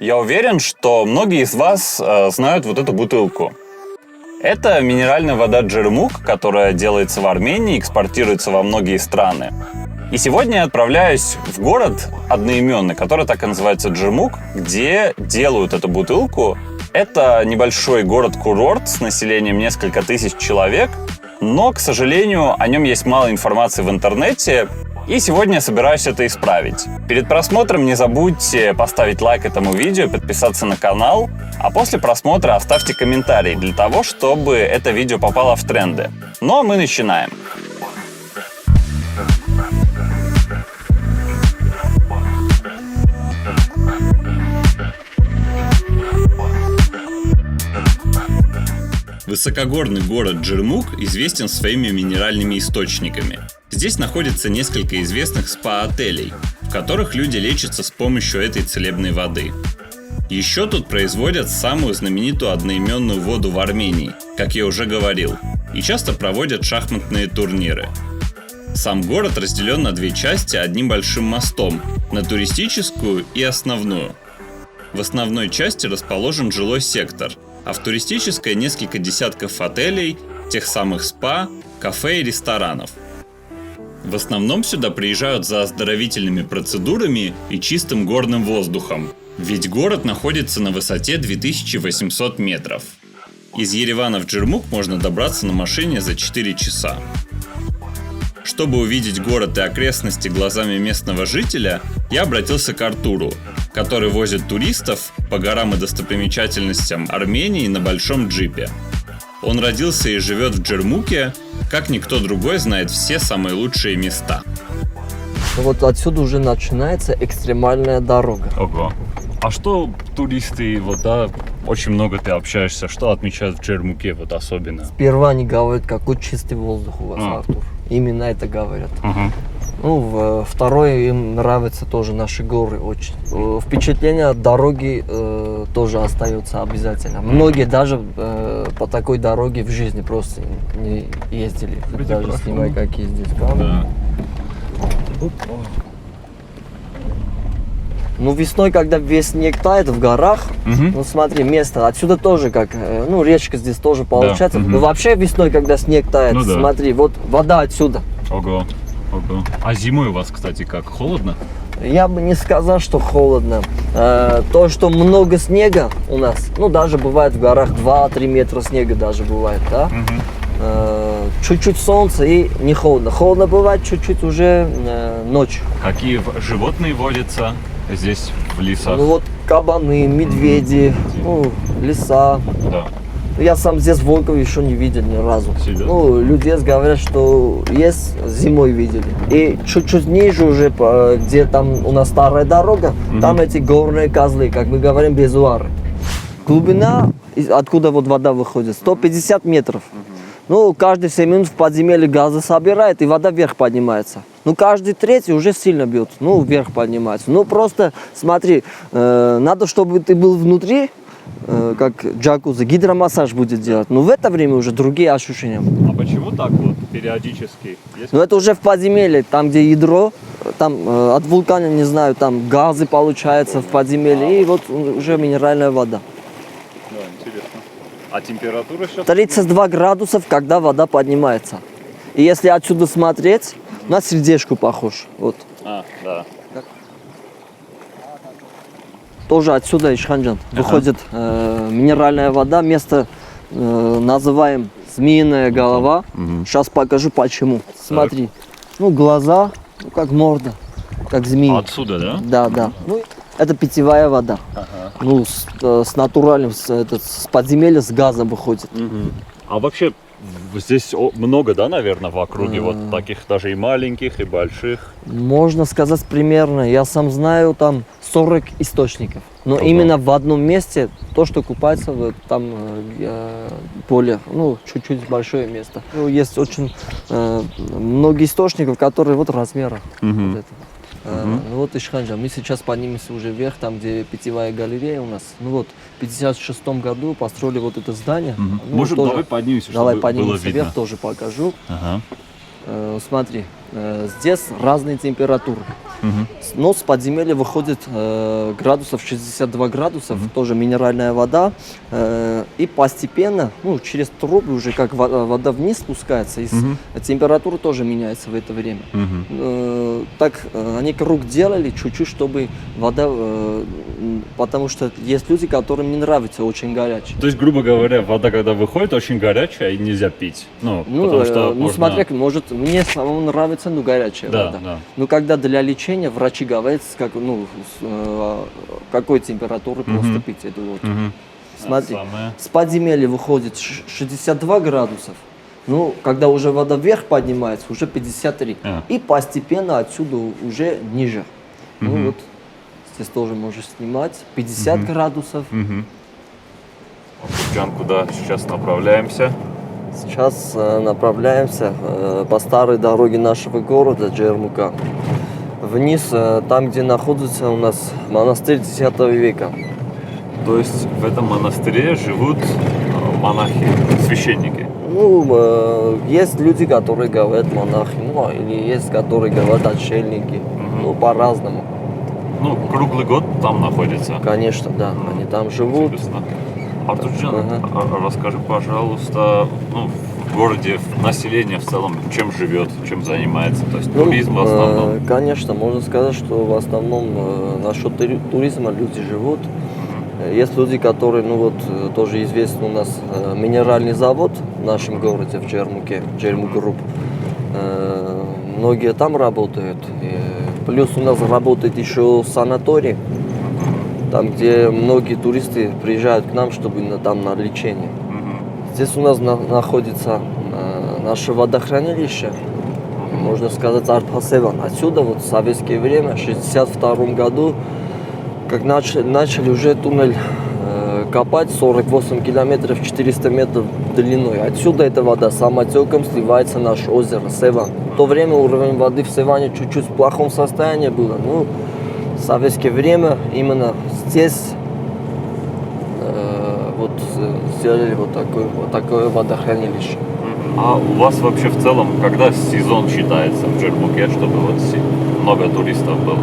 Я уверен, что многие из вас знают вот эту бутылку. Это минеральная вода Джермук, которая делается в Армении и экспортируется во многие страны. И сегодня я отправляюсь в город одноименный, который так и называется Джермук, где делают эту бутылку. Это небольшой город-курорт с населением несколько тысяч человек, но, к сожалению, о нем есть мало информации в интернете, и сегодня я собираюсь это исправить. Перед просмотром не забудьте поставить лайк этому видео, подписаться на канал, а после просмотра оставьте комментарий для того, чтобы это видео попало в тренды. Ну а мы начинаем. Высокогорный город Джермук известен своими минеральными источниками. Здесь находится несколько известных спа-отелей, в которых люди лечатся с помощью этой целебной воды. Еще тут производят самую знаменитую одноименную воду в Армении, как я уже говорил, и часто проводят шахматные турниры. Сам город разделен на две части одним большим мостом, на туристическую и основную. В основной части расположен жилой сектор, а в туристической несколько десятков отелей, тех самых спа, кафе и ресторанов. В основном сюда приезжают за оздоровительными процедурами и чистым горным воздухом, ведь город находится на высоте 2800 метров. Из Еревана в Джермук можно добраться на машине за 4 часа. Чтобы увидеть город и окрестности глазами местного жителя, я обратился к Артуру, который возит туристов по горам и достопримечательностям Армении на большом джипе. Он родился и живет в Джермуке, как никто другой знает все самые лучшие места. Вот отсюда уже начинается экстремальная дорога. Ого. А что туристы, очень много ты общаешься, что отмечают в Джермуке особенно? Сперва они говорят, какой чистый воздух у вас, Артур. Именно это говорят. Второе, им нравятся тоже наши горы очень. Впечатление от дороги тоже остается обязательно. Многие даже по такой дороге в жизни просто не ездили. Даже снимай, какие здесь камни. Да. Весной, когда весь снег тает в горах, смотри, место, отсюда тоже речка здесь тоже получается. Да. Вообще весной, когда снег тает, смотри, вот вода отсюда. Ого. А зимой у вас, кстати, как? Холодно? Я бы не сказал, что холодно. То, что много снега у нас, даже бывает в горах 2-3 метра снега даже бывает, да? Чуть-чуть солнца и не холодно. Холодно бывает чуть-чуть уже ночь. Какие животные водятся здесь в лесах? Кабаны, медведи, лиса. Да. Я сам здесь волков еще не видел ни разу. Люди говорят, что есть, зимой видели. И чуть-чуть ниже уже, где там у нас старая дорога, там эти горные козлы, как мы говорим, безуары. Глубина, откуда вода выходит, 150 метров. Каждые 7 минут в подземелье газы собирает, и вода вверх поднимается. Каждый третий уже сильно бьет, вверх поднимается. Просто смотри, надо, чтобы ты был внутри, как джакузи, гидромассаж будет делать. В это время уже другие ощущения. А почему так периодически? Это уже в подземелье, там где ядро, там от вулкана, не знаю, там газы получаются в подземелье, и уже минеральная вода. Да, интересно. А температура сейчас? 32 градусов, когда вода поднимается. И если отсюда смотреть, на сердечко похож. Да. Тоже отсюда, Ишханджан, выходит минеральная вода. Место называем Змеиная голова. Сейчас покажу почему. Смотри, глаза, как морда, как змеи. Отсюда, да? Да. Это питьевая вода. С натуральным, с подземелья, с газом выходит. А вообще здесь много, наверное, в округе таких даже и маленьких, и больших? Можно сказать примерно. Я сам знаю, там 40 источников. Но именно в одном месте, то, что купается, там поле, чуть-чуть большое место. Есть очень много источников, которые размера. Ишханджан, мы сейчас поднимемся уже вверх, там, где питьевая галерея у нас. В 56-м году построили это здание. Может, давай поднимемся, чтобы поднимемся было видно. вверх, тоже покажу. Смотри, здесь разные температуры. Но с подземелья выходит градусов 62 градусов, тоже минеральная вода. И постепенно, через трубы уже как вода вниз спускается, и температура тоже меняется в это время. Так они круг делали чуть-чуть, чтобы вода, потому что есть люди, которым не нравится очень горячая. То есть, грубо говоря, вода, когда выходит, очень горячая и нельзя пить. Потому что можно... смотря, может, мне самому нравится, горячая вода. Да. Но когда для лечения врачи говорят, какой температуры просто пить эту воду. Смотри, с подземелья выходит 62 градусов. Когда уже вода вверх поднимается, уже 53. И постепенно отсюда уже ниже. Здесь тоже можешь снимать. 50 градусов. Жан, куда сейчас направляемся? Сейчас направляемся по старой дороге нашего города Джермука. Вниз, там, где находится у нас монастырь X века. То есть в этом монастыре живут монахи, священники? Есть люди, которые говорят монахи, или есть, которые говорят отшельники. По-разному. Круглый год там находятся? Конечно, да, они там живут. Артурджан, расскажи, пожалуйста, в городе население в целом чем живет, чем занимается? То есть туризм в основном? Конечно, можно сказать, что в основном насчет туризма люди живут. Есть люди, которые, тоже известен у нас минеральный завод в нашем городе, в Джермуке, Джермук Групп. Многие там работают. Плюс у нас работает еще санаторий, там, где многие туристы приезжают к нам, чтобы там на лечение. Здесь у нас находится наше водохранилище, можно сказать, Артпасеван. Отсюда в советское время, в 1962 году, как начали уже туннель копать 48 километров, 400 метров длиной. Отсюда эта вода самотеком сливается в наше озеро Севан. В то время уровень воды в Севане чуть-чуть в плохом состоянии было. В советское время именно здесь сделали такое водохранилище. А у вас вообще в целом, когда сезон считается в Джермуке, чтобы много туристов было?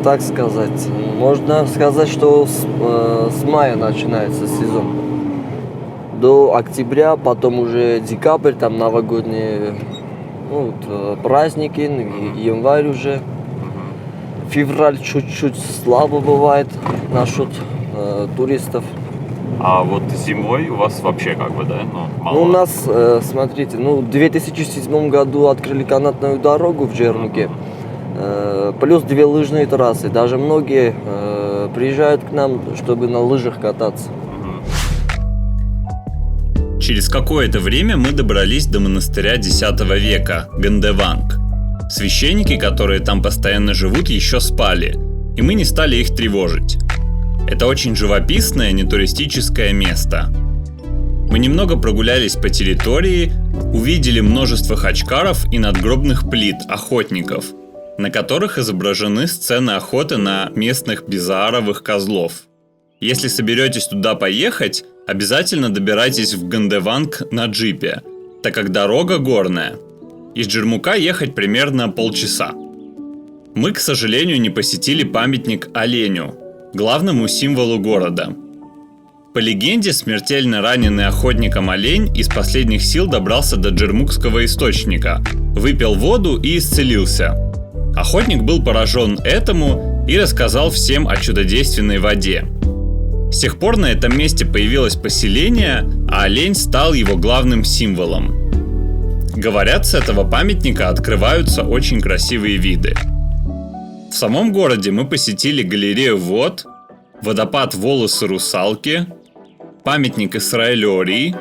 Так сказать. Можно сказать, что с мая начинается сезон. До октября, потом уже декабрь, там новогодние праздники, январь уже. Февраль чуть-чуть слабо бывает насчет туристов. А зимой у вас вообще мало? У нас, смотрите, в 2007 году открыли канатную дорогу в Джермуке, плюс 2 лыжные трассы. Даже многие приезжают к нам, чтобы на лыжах кататься. Через какое-то время мы добрались до монастыря X века, Гандеванг. Священники, которые там постоянно живут, еще спали, и мы не стали их тревожить. Это очень живописное, нетуристическое место. Мы немного прогулялись по территории, увидели множество хачкаров и надгробных плит охотников, на которых изображены сцены охоты на местных бизааровых козлов. Если соберетесь туда поехать, обязательно добирайтесь в Гандеванг на джипе, так как дорога горная. Из Джермука ехать примерно полчаса. Мы, к сожалению, не посетили памятник оленю, главному символу города. По легенде, смертельно раненый охотником олень из последних сил добрался до джермукского источника, выпил воду и исцелился. Охотник был поражен этому и рассказал всем о чудодейственной воде. С тех пор на этом месте появилось поселение, а олень стал его главным символом. Говорят, с этого памятника открываются очень красивые виды. В самом городе мы посетили галерею вод, водопад Волосы Русалки, памятник Исраэлю Ори,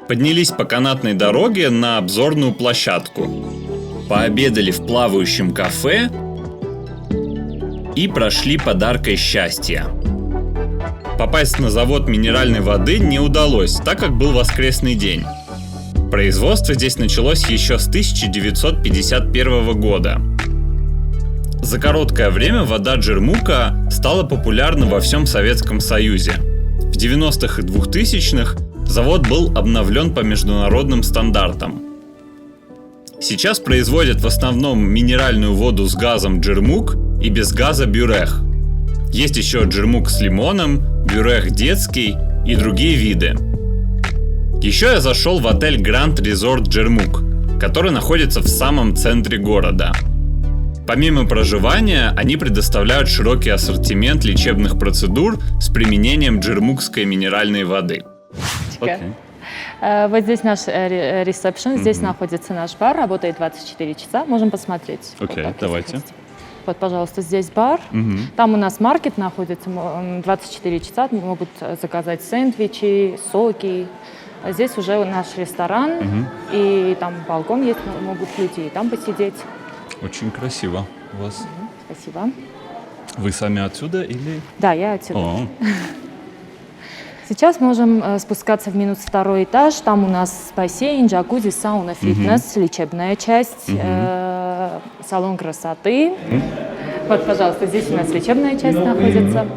поднялись по канатной дороге на обзорную площадку, пообедали в плавающем кафе и прошли под аркой счастья. Попасть на завод минеральной воды не удалось, так как был воскресный день. Производство здесь началось еще с 1951 года. За короткое время вода Джермука стала популярна во всем Советском Союзе. В 90-х и 2000-х завод был обновлен по международным стандартам. Сейчас производят в основном минеральную воду с газом джермук и без газа бюрех. Есть еще джермук с лимоном, бюрех детский и другие виды. Еще я зашел в отель Grand Resort Джермук, который находится в самом центре города. Помимо проживания, они предоставляют широкий ассортимент лечебных процедур с применением джермукской минеральной воды. Вот здесь наш ресепшн, здесь находится наш бар, работает 24 часа, можем посмотреть. Окей, давайте. Вот, пожалуйста, здесь бар. Там у нас маркет находится, 24 часа могут заказать сэндвичи, соки. А здесь уже наш ресторан, и там балкон есть, могут люди и там посидеть. Очень красиво у вас. Спасибо. Вы сами отсюда или? Да, я отсюда. О. Сейчас можем спускаться в минус 2 этаж. Там у нас бассейн, джакузи, сауна, фитнес, лечебная часть, салон красоты. Вот, пожалуйста, здесь у нас лечебная часть находится.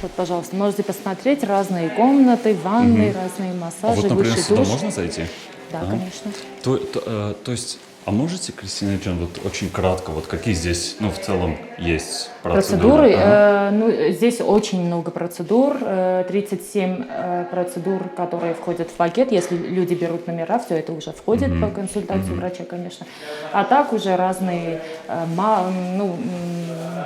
Вот, пожалуйста, можете посмотреть разные комнаты, ванны, разные массажи, Вот, например, высший сюда душ. можно зайти? Да, конечно. То есть, а можете, Кристина Джан, вот очень кратко, вот какие здесь, в целом есть процедуры? Процедуры, здесь очень много процедур, 37 процедур, которые входят в пакет. Если люди берут номера, все это уже входит по консультации врача, конечно. А так уже разные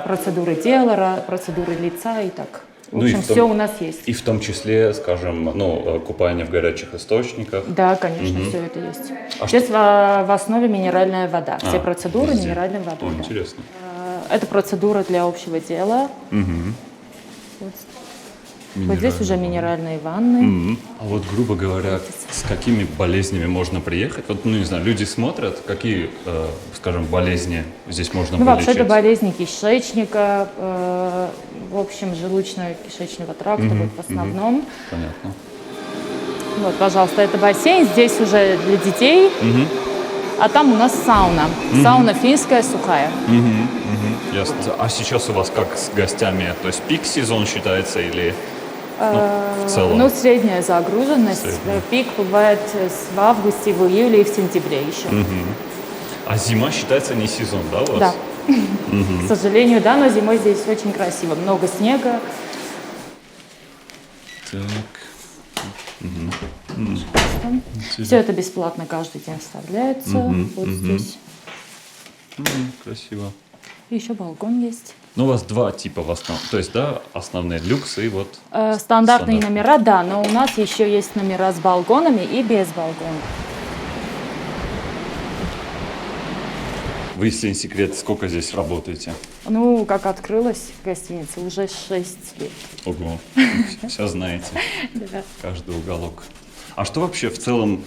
процедуры тела, процедуры лица и так. В общем, все у нас есть. И в том числе, скажем, купание в горячих источниках. Да, конечно, все это есть. Здесь в основе минеральная вода. Все процедуры минеральной водой. О, да. интересно. Это процедура для общего дела. Вот здесь уже минеральные ванны. А вот, грубо говоря, с какими болезнями можно приехать? Вот, не знаю, люди смотрят, какие, скажем, болезни здесь можно вылечить? Вообще-то болезни кишечника, в общем, желудочно-кишечного тракта вот в основном. Понятно. Вот, пожалуйста, это бассейн. Здесь уже для детей. А там у нас сауна. Сауна финская, сухая. Ясно. А сейчас у вас как с гостями? То есть пик сезон считается или в целом? Средняя загруженность. Пик бывает в августе, в июле и в сентябре еще. А зима считается не сезон, да, у вас? Да. К сожалению, да, но зимой здесь очень красиво. Много снега. Так. Все это бесплатно каждый день вставляется. Вот здесь. Красиво. И еще балкон есть. У вас два типа в основном. То есть, да, основные люкс и вот... Стандартные номера, да, но у нас еще есть номера с балконами и без балкона. Вы, если не секрет, сколько здесь работаете? Как открылась гостиница, уже 6 лет. Ого, все знаете. Да. Каждый уголок. А что вообще в целом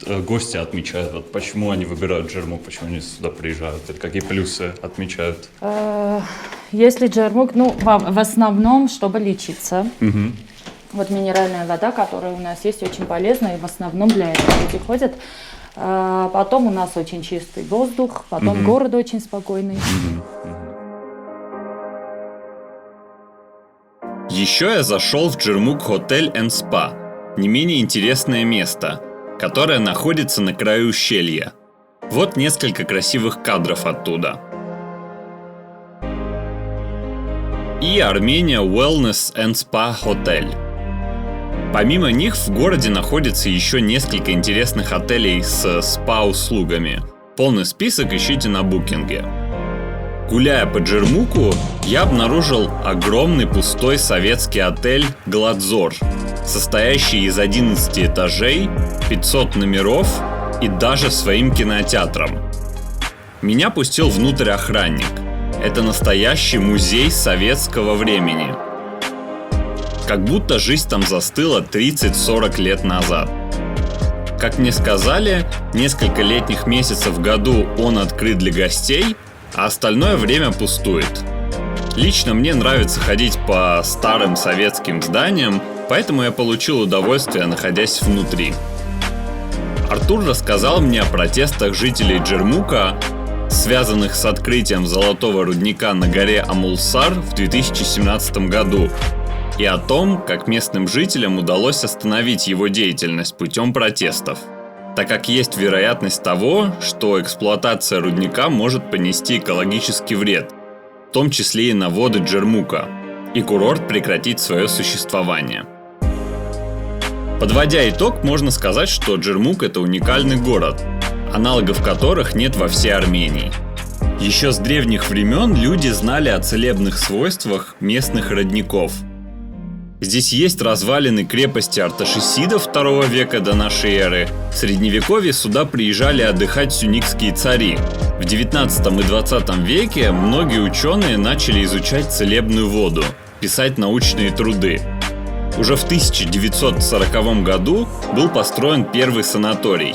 гости отмечают? Вот почему они выбирают Джермук, почему они сюда приезжают? Какие плюсы отмечают? Если Джермук, в основном, чтобы лечиться. Вот минеральная вода, которая у нас есть, очень полезная, и в основном для этого люди ходят. Потом у нас очень чистый воздух, потом город очень спокойный. Еще я зашел в Джермук Hotel and Spa, не менее интересное место, которое находится на краю ущелья. Вот несколько красивых кадров оттуда. И Armenia Wellness and Spa Hotel. Помимо них в городе находится еще несколько интересных отелей с спа-услугами. Полный список ищите на букинге. Гуляя по Джермуку, я обнаружил огромный пустой советский отель «Гладзор», состоящий из 11 этажей, 500 номеров и даже своим кинотеатром. Меня пустил внутрь охранник. Это настоящий музей советского времени. Как будто жизнь там застыла 30-40 лет назад. Как мне сказали, несколько летних месяцев в году он открыт для гостей, а остальное время пустует. Лично мне нравится ходить по старым советским зданиям, поэтому я получил удовольствие, находясь внутри. Артур рассказал мне о протестах жителей Джермука, связанных с открытием золотого рудника на горе Амулсар в 2017 году. и о том, как местным жителям удалось остановить его деятельность путем протестов, так как есть вероятность того, что эксплуатация рудника может понести экологический вред, в том числе и на воды Джермука, и курорт прекратить свое существование. Подводя итог, можно сказать, что Джермук – это уникальный город, аналогов которых нет во всей Армении. Еще с древних времен люди знали о целебных свойствах местных родников. Здесь есть развалины крепости Арташесидов II века до нашей эры. В Средневековье сюда приезжали отдыхать сюникские цари. В 19 и 20 веке многие ученые начали изучать целебную воду, писать научные труды. Уже в 1940 году был построен первый санаторий.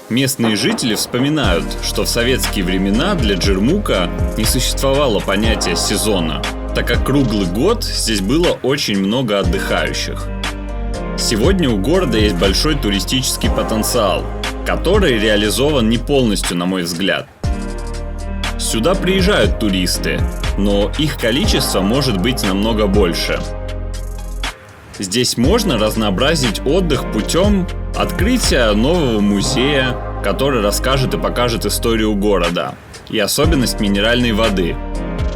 Местные жители вспоминают, что в советские времена для Джермука не существовало понятия сезона, так как круглый год здесь было очень много отдыхающих. Сегодня у города есть большой туристический потенциал, который реализован не полностью, на мой взгляд. Сюда приезжают туристы, но их количество может быть намного больше. Здесь можно разнообразить отдых путем открытия нового музея, который расскажет и покажет историю города и особенность минеральной воды.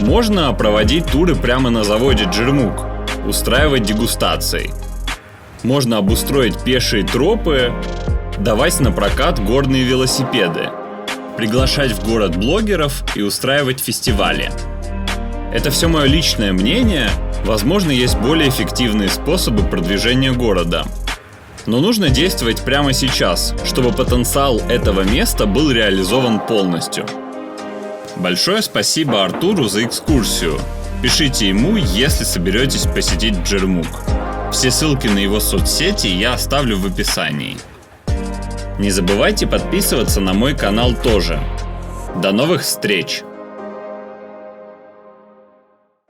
Можно проводить туры прямо на заводе Джермук, устраивать дегустации. Можно обустроить пешие тропы, давать на прокат горные велосипеды, приглашать в город блогеров и устраивать фестивали. Это все мое личное мнение. Возможно, есть более эффективные способы продвижения города. Но нужно действовать прямо сейчас, чтобы потенциал этого места был реализован полностью. Большое спасибо Артуру за экскурсию. Пишите ему, если соберетесь посетить Джермук. Все ссылки на его соцсети я оставлю в описании. Не забывайте подписываться на мой канал тоже. До новых встреч!